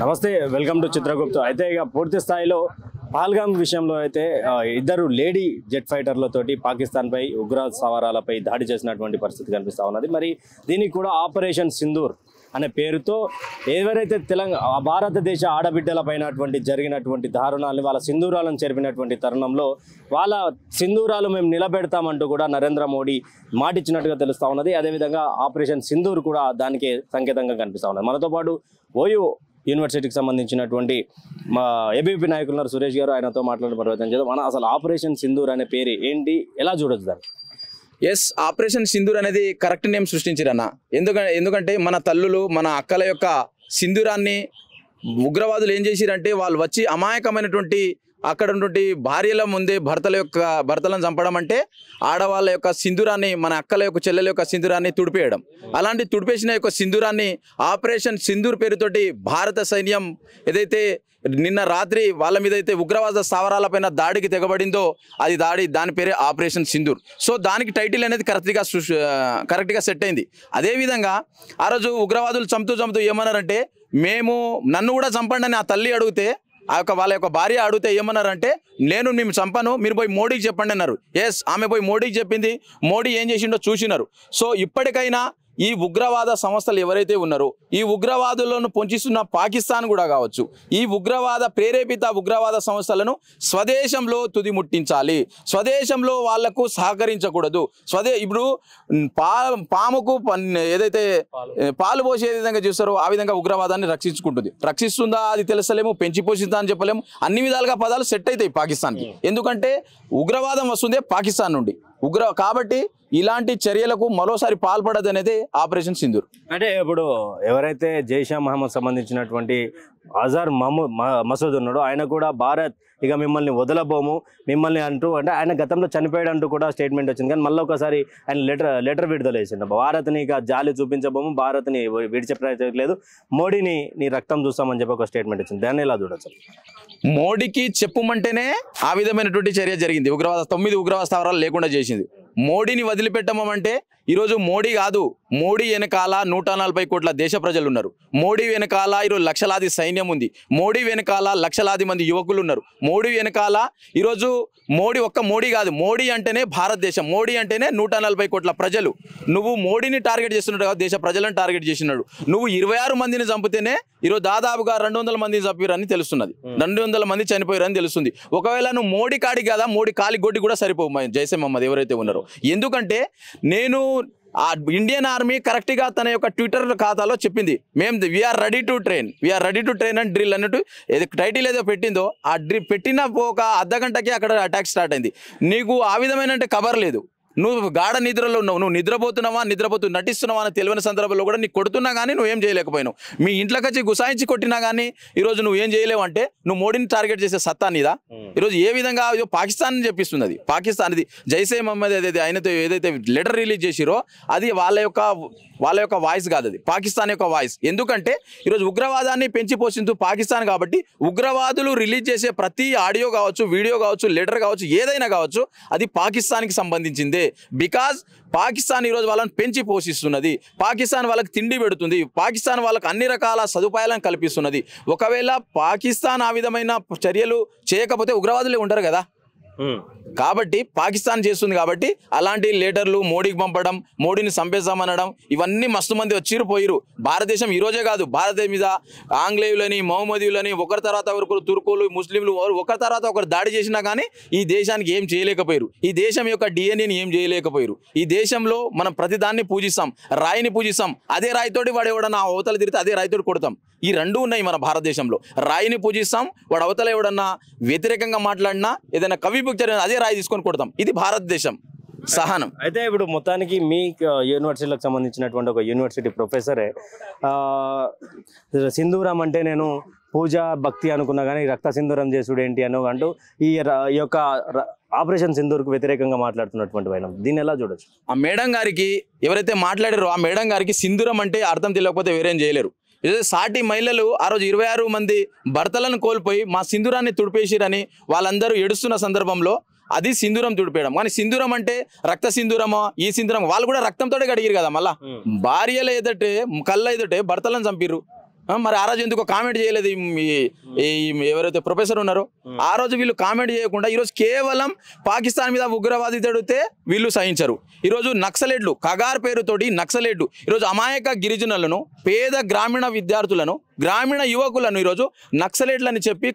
నమస్తే, welcome to Chitragupta. అయితే ఇక పూర్తి స్థాయిలో పహల్గామ్ విషయంలో అయితే ఇద్దరు లేడీ జెట్ ఫైటర్లతోటి పాకిస్తాన్పై ఉగ్రవాద స్థావరాలపై దాడి చేసినటువంటి పరిస్థితి కనిపిస్తూ ఉన్నది. మరి దీనికి కూడా ఆపరేషన్ సింధూర్ అనే పేరుతో ఎవరైతే భారతదేశ ఆడబిడ్డలపైనటువంటి జరిగినటువంటి దారుణాలను వాళ్ళ సింధూరాలను చెరిపినటువంటి తరుణంలో వాళ్ళ సింధూరాలు మేము నిలబెడతామంటూ కూడా నరేంద్ర మోడీ మాటిచ్చినట్టుగా తెలుస్తూ ఉన్నది. అదేవిధంగా ఆపరేషన్ సింధూర్ కూడా దానికి సంకేతంగా కనిపిస్తూ ఉన్నది. మనతో పాటు ఓయూ యూనివర్సిటీకి సంబంధించినటువంటి మా ఏబీపీ నాయకులు ఉన్నారు సురేష్ గారు, ఆయనతో మాట్లాడే ప్రయత్నం చేద్దాం. మన అసలు ఆపరేషన్ సింధూర్ అనే పేరు ఏంటి, ఎలా చూడొచ్చు దాన్ని? ఎస్, ఆపరేషన్ సింధూర్ అనేది కరెక్ట్ నేమ్ సృష్టించారన్న. ఎందుకంటే మన తల్లులు మన అక్కల యొక్క సింధూరాన్ని ఉగ్రవాదులు ఏం చేసిరంటే వాళ్ళు వచ్చి అమాయకమైనటువంటి అక్కడ ఉన్నటువంటి భార్యల ముందే భర్తలను చంపడం అంటే ఆడవాళ్ళ యొక్క సింధూరాన్ని, మన అక్కల యొక్క చెల్లెల యొక్క సింధూరాన్ని తుడిపేయడం. అలాంటి తుడిపేసిన యొక్క సింధూరాన్ని ఆపరేషన్ సింధూర్ పేరుతోటి భారత సైన్యం ఏదైతే నిన్న రాత్రి వాళ్ళ మీద అయితే ఉగ్రవాద స్థావరాలపైన దాడికి తెగబడిందో దాని పేరే ఆపరేషన్ సింధూర్. సో దానికి టైటిల్ అనేది కరెక్ట్గా సెట్ అయింది. అదేవిధంగా ఆ రోజు ఉగ్రవాదులు చంపుతూ ఏమన్నారంటే నన్ను కూడా చంపండి అని ఆ తల్లి అడిగితే వాళ్ళ యొక్క భార్య అడిగితే ఏమన్నారంటే మేము చంపను, మీరు పోయి మోడీకి చెప్పండి అన్నారు. ఎస్, ఆమె పోయి మోడీకి చెప్పింది. మోడీ ఏం చేసిండో చూసినారు. సో ఇప్పటికైనా ఈ ఉగ్రవాద సంస్థలు ఎవరైతే ఉన్నారో ఈ ఉగ్రవాదులను పొంచిస్తున్న పాకిస్తాన్ కూడా కావచ్చు, ఈ ప్రేరేపిత ఉగ్రవాద సంస్థలను స్వదేశంలో తుదిముట్టించాలి. స్వదేశంలో వాళ్లకు సహకరించకూడదు. ఇప్పుడు పాముకు ఏదైతే పాలు పోసే విధంగా చూస్తారో ఆ విధంగా ఉగ్రవాదాన్ని రక్షిస్తుందా అది తెలుస్తలేము, పెంచి పోషిస్తుందా అని చెప్పలేము. అన్ని విధాలుగా పదాలు సెట్ అవుతాయి పాకిస్తాన్కి. ఎందుకంటే ఉగ్రవాదం వస్తుందే పాకిస్తాన్ నుండి. కాబట్టి ఇలాంటి చర్యలకు మరోసారి పాల్పడదు అనేది ఆపరేషన్ సింధూర్. అంటే ఇప్పుడు ఎవరైతే జైషా మహమ్మద్ సంబంధించినటువంటి అజార్ మసూద్ ఉన్నాడో ఆయన కూడా భారత్ ఇక మిమ్మల్ని వదలబోము మిమ్మల్ని అంటే ఆయన గతంలో చనిపోయాడు అంటూ కూడా స్టేట్మెంట్ వచ్చింది. కానీ మళ్ళీ ఒకసారి ఆయన లెటర్ విడుదల చేసిండు. భారత్ని ఇక జాలి చూపించబోము, భారత్ని విడిచే ప్రయత్నం లేదు, మోడీని నీ రక్తం చూస్తామని చెప్పి ఒక స్టేట్మెంట్ వచ్చింది. దాన్ని ఎలా చూడొచ్చు? మోడీకి చెప్పుమంటేనే ఆ విధమైనటువంటి చర్య జరిగింది. 9 ఉగ్రవాద స్థావరాలు లేకుండా చేసింది. మోడీని వదిలిపెట్టమంటే ఈరోజు మోడీ కాదు, మోడీ వెనకాల 140 కోట్ల దేశ ప్రజలు ఉన్నారు. మోడీ వెనకాల ఈరోజు లక్షలాది సైన్యం ఉంది. మోడీ వెనకాల లక్షలాది మంది యువకులు ఉన్నారు. మోడీ వెనకాల ఈరోజు మోడీ కాదు, మోడీ అంటేనే భారతదేశం, మోడీ అంటేనే 140 కోట్ల ప్రజలు. నువ్వు మోడీని టార్గెట్ చేస్తున్నాడు కాదు, దేశ ప్రజలను టార్గెట్ చేస్తున్నాడు. నువ్వు 26 మందిని చంపితేనే ఈరోజు దాదాపుగా 200 మందిని చంపారని తెలుస్తున్నది, 200 మంది చనిపోయారని తెలుస్తుంది. ఒకవేళ నువ్వు మోడీ కాడి కదా, మోడీ కాలి గొడ్డి కూడా సరిపోవు జైషే మహమ్మద్ ఎవరైతే ఉన్నారో. ఎందుకంటే ఆ ఇండియన్ ఆర్మీ కరెక్ట్గా తన యొక్క ట్విట్టర్ ఖాతాలో చెప్పింది, we are ready to train and drill అన్నట్టు టైటిల్ ఏదో పెట్టిందో ఆ పెట్టిన ఒక అర్ధగంటకి అక్కడ అటాక్ స్టార్ట్ అయింది. నీకు ఆ విధమైన కబర్ లేదు, నువ్వు గాఢ నిద్రలో ఉన్నావు, నువ్వు నటిస్తున్నావా అని తెలియని సందర్భంలో కూడా నీకు కొడుతున్నా కానీ నువ్వేం చేయలేకపోయినావు. మీ ఇంట్లోకి వచ్చి గుసాయించి కొట్టినా కానీ ఈరోజు నువ్వేం చేయలేవు. అంటే నువ్వు మోడీని టార్గెట్ చేసే సత్తా నీదా? ఈరోజు ఏ విధంగా పాకిస్తాన్ చెప్పిస్తుంది, అది పాకిస్తాన్ ఇది జైషే మహమ్మద్ ఆయనతో ఏదైతే లెటర్ రిలీజ్ చేసిరో అది వాళ్ళ యొక్క వాయిస్ కాదు, అది పాకిస్తాన్ యొక్క వాయిస్. ఎందుకంటే ఈరోజు ఉగ్రవాదాన్ని పెంచి పోషిస్తూ పాకిస్తాన్ కాబట్టి ఉగ్రవాదులు రిలీజ్ చేసే ప్రతి ఆడియో కావచ్చు, వీడియో కావచ్చు, లెటర్ కావచ్చు, ఏదైనా కావచ్చు అది పాకిస్తాన్కి సంబంధించిందే. బికాజ్ పాకిస్తాన్ ఈరోజు వాళ్ళని పెంచి పోషిస్తున్నది, పాకిస్తాన్ వాళ్ళకి తిండి పెడుతుంది, పాకిస్తాన్ వాళ్ళకి అన్ని రకాల సదుపాయాలను కల్పిస్తున్నది. ఒకవేళ పాకిస్తాన్ ఆ విధమైన చర్యలు చేయకపోతే ఉగ్రవాదులే ఉండరు కదా. కాబట్టి పాకిస్తాన్ చేస్తుంది కాబట్టి అలాంటి లెటర్లు మోడీకి పంపడం, మోడీని చంపేస్తామనడం, ఇవన్నీ మస్తు మంది వచ్చిరు పోయిరు. భారతదేశం ఈరోజే కాదు, భారతదేశం మీద ఆంగ్లేయులని, మహమ్మదీయులని, ఒకరి తర్వాత ఒకరు తుర్కులు, ముస్లింలు ఒకరి తర్వాత ఒకరు దాడి చేసినా కానీ ఈ దేశానికి ఏం చేయలేకపోయారు. ఈ దేశం యొక్క డిఎన్ఏని ఏం చేయలేకపోయారు. ఈ దేశంలో మనం ప్రతిదాన్ని పూజిస్తాం, రాయిని పూజిస్తాం. అదే రాయితోటి వాడు ఎవడన్నా అవతల తిరిగితే అదే రాయితోటి కొడతాం. ఈ రెండు ఉన్నాయి మన భారతదేశంలో. రాయిని పూజిస్తాం, వాడు అవతల ఎవడన్నా వ్యతిరేకంగా మాట్లాడినా ఏదైనా కవి పిక్చర్ అదే రాయి తీసుకొని కొడతాం. ఇది భారతదేశం సహనం. అయితే ఇప్పుడు మొత్తానికి మీ యూనివర్సిటీలకు సంబంధించినటువంటి ఒక యూనివర్సిటీ ప్రొఫెసరే సింధూరం అంటే నేను పూజ భక్తి అనుకున్నా కానీ రక్త సింధూరం చేసుడు ఏంటి అంటూ ఈ యొక్క ఆపరేషన్ సింధూర్కు వ్యతిరేకంగా మాట్లాడుతున్నటువంటి వైనం, దీన్ని ఎలా చూడొచ్చు? ఆ మేడం గారికి ఎవరైతే మాట్లాడారో ఆ మేడం గారికి సింధూరం అంటే అర్థం తెలియకపోతే వేరేం చేయలేరు. సాటి మహిళలు ఆ రోజు 26 మంది భర్తలను కోల్పోయి మా సింధూరాన్ని తుడిపేసిరని వాళ్ళందరూ ఏడుస్తున్న సందర్భంలో అది సింధూరం తుడిపేయడం. కానీ సింధూరం అంటే రక్త సింధూరమో ఈ సింధూరం వాళ్ళు కూడా రక్తంతో కడిగిరు కదా. మళ్ళా భార్యలు ఎదుటే కళ్ళ ఎదుటే భర్తలను చంపిర్రు. మరి ఆ రోజు ఎందుకో కామెంట్ చేయలేదు ఎవరైతే ప్రొఫెసర్ ఉన్నారో ఆ రోజు వీళ్ళు కామెంట్ చేయకుండా ఈరోజు కేవలం పాకిస్తాన్ మీద ఉగ్రవాది తడితే వీళ్ళు సహించరు. ఈరోజు నక్సలైట్లు కగార్ పేరుతోటి నక్సలైట్లు ఈరోజు అమాయక గిరిజనులను పేద గ్రామీణ విద్యార్థులను గ్రామీణ యువకులను ఈరోజు నక్సలైట్లని చెప్పి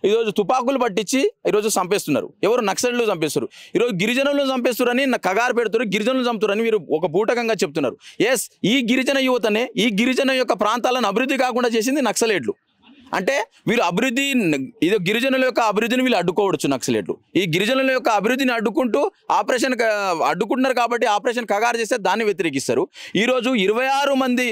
ఈరోజు తుపాకులు పట్టించి ఈరోజు చంపేస్తున్నారు. ఎవరు నక్సలైట్లు చంపేస్తారు. ఈరోజు గిరిజనులను చంపేస్తారని కగారు పెడుతున్నారు, గిరిజనులు చంపుతారని మీరు ఒక బూటకంగా చెప్తున్నారు. ఎస్, ఈ గిరిజన యువతనే ఈ గిరిజన యొక్క ప్రాంతాలను అభివృద్ధి కాకుండా చేసింది నక్సలైట్లు. అంటే వీళ్ళు అభివృద్ధి ఇది గిరిజనుల యొక్క అభివృద్ధిని వీళ్ళు అడ్డుకోవచ్చు నక్సలైట్లు. ఈ గిరిజనుల యొక్క అభివృద్ధిని అడ్డుకుంటూ అడ్డుకుంటున్నారు కాబట్టి ఆపరేషన్ కగారు చేస్తే దాన్ని వ్యతిరేకిస్తారు. ఈరోజు 26 మంది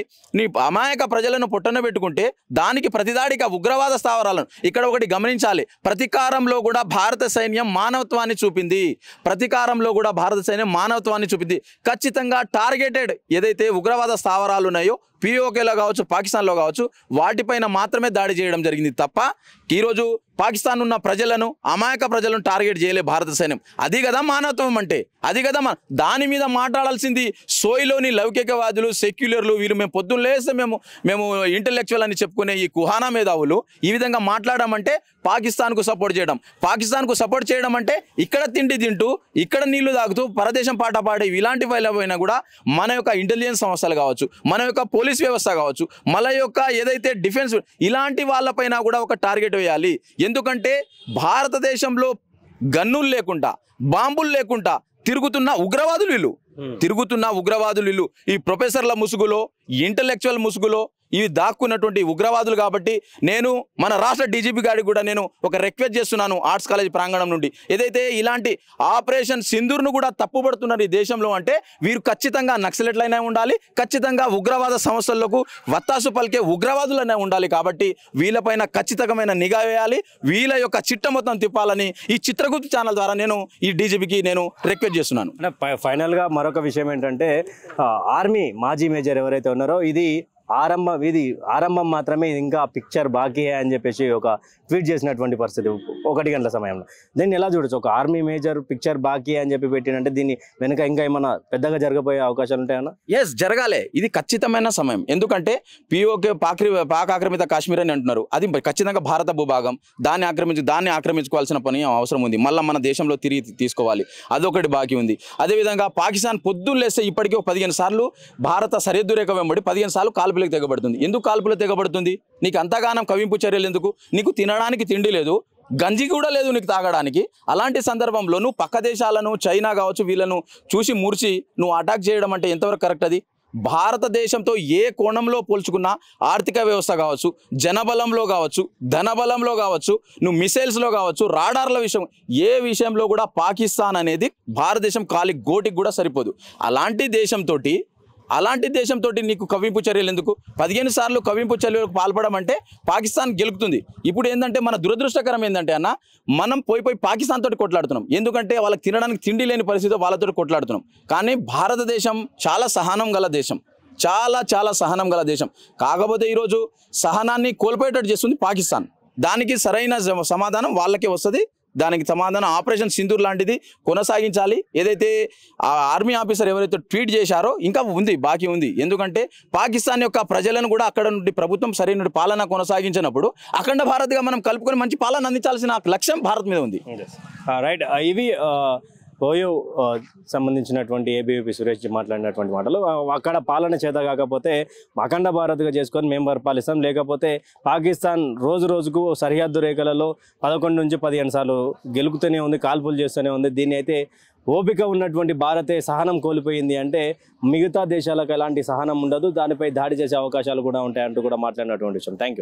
అమాయక ప్రజలను పొట్టన పెట్టుకుంటే దానికి ప్రతిదాడిగా ఉగ్రవాద స్థావరాలను ఇక్కడ ఒకటి గమనించాలి. ప్రతీకారంలో కూడా భారత సైన్యం మానవత్వాన్ని చూపింది. ప్రతీకారంలో కూడా భారత సైన్యం మానవత్వాన్ని చూపింది. ఖచ్చితంగా టార్గెటెడ్ ఏదైతే ఉగ్రవాద స్థావరాలు ఉన్నాయో పిఓకేలో కావచ్చు పాకిస్తాన్లో కావచ్చు వాటిపైన మాత్రమే దాడి చేయడం జరిగింది తప్ప ఈరోజు పాకిస్తాన్ ఉన్న ప్రజలను అమాయక ప్రజలను టార్గెట్ చేయలే భారత సైన్యం. అది కదా మానవత్వం అంటే, అది కదా దాని మీద మాట్లాడాల్సింది సోయిలోని లౌకికవాదులు సెక్యులర్లు వీళ్ళు మేము పొద్దున్న లేస్తే మేము ఇంటెలెక్చువల్ అని చెప్పుకునే ఈ కుహానా మేధావులు ఈ విధంగా మాట్లాడమంటే పాకిస్తాన్కు సపోర్ట్ చేయడం. పాకిస్తాన్కు సపోర్ట్ చేయడం అంటే ఇక్కడ తిండి తింటూ ఇక్కడ నీళ్లు తాగుతూ పరదేశం పాట పాడే ఇలాంటి వాళ్ళపైన కూడా మన యొక్క ఇంటెలిజెన్స్ సంస్థలు కావచ్చు, మన యొక్క పోలీస్ వ్యవస్థ కావచ్చు, మన యొక్క ఏదైతే డిఫెన్స్ ఇలాంటి వాళ్ళపైన కూడా ఒక టార్గెట్ వేయాలి. ఎందుకంటే భారతదేశంలో గన్నులు లేకుండా బాంబులు లేకుండా తిరుగుతున్న ఉగ్రవాదులు వీళ్ళు ఈ ప్రొఫెసర్ల ముసుగులో ఇంటెలెక్చువల్ ముసుగులో ఇవి దాక్కున్నటువంటి ఉగ్రవాదులు. కాబట్టి నేను మన రాష్ట్ర డీజీపీ గారికి కూడా నేను ఒక రిక్వెస్ట్ చేస్తున్నాను ఆర్ట్స్ కాలేజ్ ప్రాంగణం నుండి, ఏదైతే ఇలాంటి ఆపరేషన్ సింధూర్ను కూడా తప్పుపడుతున్నారు ఈ దేశంలో అంటే వీరు ఖచ్చితంగా నక్సలైట్లైనా ఉండాలి, ఖచ్చితంగా ఉగ్రవాద సంస్థలకు వత్తాసు పలికే ఉగ్రవాదులైనా ఉండాలి. కాబట్టి వీళ్ళపైన ఖచ్చితమైన నిఘా వేయాలి, వీళ్ళ యొక్క చిట్ట మొత్తం తిప్పాలని ఈ చిత్రగుప్త ఛానల్ ద్వారా నేను ఈ డీజీపీకి నేను రిక్వెస్ట్ చేస్తున్నాను. ఫైనల్గా మరొక విషయం ఏంటంటే ఆర్మీ మాజీ మేజర్ ఎవరైతే ఉన్నారో ఇది ఆరంభం మాత్రమే, ఇంకా పిక్చర్ బాకీ అని చెప్పేసి ఒక ట్వీట్ చేసినటువంటి పరిస్థితి 1 గంటల సమయంలో. దీన్ని ఎలా చూడొచ్చు? ఒక ఆర్మీ మేజర్ పిక్చర్ బాకీ అని చెప్పి పెట్టినంటే దీన్ని వెనుక ఇంకా ఏమన్నా పెద్దగా జరగబోయే అవకాశాలు ఉంటాయన్నా? ఎస్, జరగాలి. ఇది ఖచ్చితమైన సమయం. ఎందుకంటే పిఓకే పాక్ ఆక్రమిత కాశ్మీర్ అని అంటున్నారు. అది ఖచ్చితంగా భారత భూభాగం. దాన్ని ఆక్రమించుకోవాల్సిన పని అవసరం ఉంది. మళ్ళీ మన దేశంలో తిరిగి తీసుకోవాలి, అదొకటి బాకీ ఉంది. అదేవిధంగా పాకిస్తాన్ పొద్దున్న లేస్తే ఇప్పటికీ 15 సార్లు భారత సరిహద్దు రేఖ వెంబడి 15 సార్లు కాల్పులకు తెగబడుతుంది. ఎందుకు కాల్పులకు తెగబడుతుంది? నీకు అంతగానం కవింపు చర్యలు ఎందుకు? నీకు తినడానికి తిండి లేదు, గంజి కూడా లేదు నీకు తాగడానికి. అలాంటి సందర్భంలో నువ్వు పక్క దేశాలను చైనా కావచ్చు వీళ్ళను చూసి మూర్చి నువ్వు అటాక్ చేయడం అంటే ఎంతవరకు కరెక్ట్? అది భారతదేశంతో ఏ కోణంలో పోల్చుకున్నా ఆర్థిక వ్యవస్థ కావచ్చు, జనబలంలో కావచ్చు, ధనబలంలో కావచ్చు, నువ్వు మిసైల్స్లో కావచ్చు, రాడార్ల విషయం ఏ విషయంలో కూడా పాకిస్తాన్ అనేది భారతదేశం కాలి గోటికి కూడా సరిపోదు. అలాంటి దేశంతో నీకు కవింపు చర్యలు ఎందుకు? 15 సార్లు కవింపు చర్యలకు పాల్పడడం అంటే పాకిస్తాన్ గెలుపుతుంది. ఇప్పుడు ఏంటంటే మన దురదృష్టకరం ఏంటంటే అన్న, మనం పోయి పాకిస్తాన్ తోటి కొట్లాడుతున్నాం. ఎందుకంటే వాళ్ళకి తినడానికి తిండి లేని పరిస్థితిలో వాళ్ళతో కొట్లాడుతున్నాం. కానీ భారతదేశం చాలా సహనం గల దేశం, చాలా సహనం గల దేశం. కాకపోతే ఈరోజు సహనాన్ని కోల్పోయేటట్టు చేస్తుంది పాకిస్తాన్. దానికి సరైన సమాధానం వాళ్ళకే వస్తుంది. దానికి సమాధానం ఆపరేషన్ సింధూర్ లాంటిది కొనసాగించాలి. ఏదైతే ఆర్మీ ఆఫీసర్ ఎవరైతే ట్వీట్ చేశారో ఇంకా బాకీ ఉంది. ఎందుకంటే పాకిస్తాన్ యొక్క ప్రజలను కూడా అక్కడ నుండి ప్రభుత్వం సరైన పాలన కొనసాగించినప్పుడు అఖండ భారత్గా మనం కలుపుకొని మంచి పాలన అందించాల్సిన లక్ష్యం భారత్ మీద ఉంది. రైట్, ఇవి ఓయూ సంబంధించినటువంటి ఏబీవీపీ సురేష్ మాట్లాడినటువంటి మాటలు. అక్కడ పాలన చేత కాకపోతే అఖండ భారత్గా చేసుకొని మేము పరిపాలిస్తాం, లేకపోతే పాకిస్తాన్ రోజుకు సరిహద్దు రేఖలలో 11 నుంచి 15 సార్లు గెలుపుతూనే ఉంది, కాల్పులు చేస్తూనే ఉంది. దీన్ని అయితే ఓపిక ఉన్నటువంటి భారతే సహనం కోల్పోయింది అంటే మిగతా దేశాలకు ఎలాంటి సహనం ఉండదు, దానిపై దాడి చేసే అవకాశాలు కూడా ఉంటాయంటూ కూడా మాట్లాడినటువంటి విషయం. Thank you.